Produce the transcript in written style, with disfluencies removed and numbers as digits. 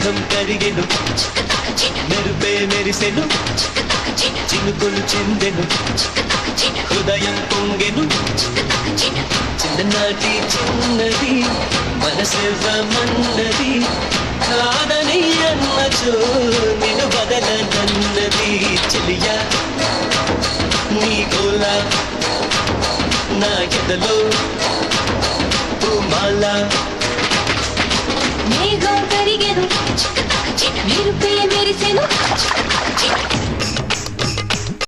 మేఘం కరిగెను మెరుపే మెరిసెను చినుకులు చిందెను హృదయం పొంగెను చిన్ననాటి చిన్నది మనసివ్వమన్నది కాదని అన్నచో నిన్ను బదలనన్నది చెలియా నీ గోల నా ఎదలో పూమాల మేఘం కరిగెను మెరుపే మెరిసెను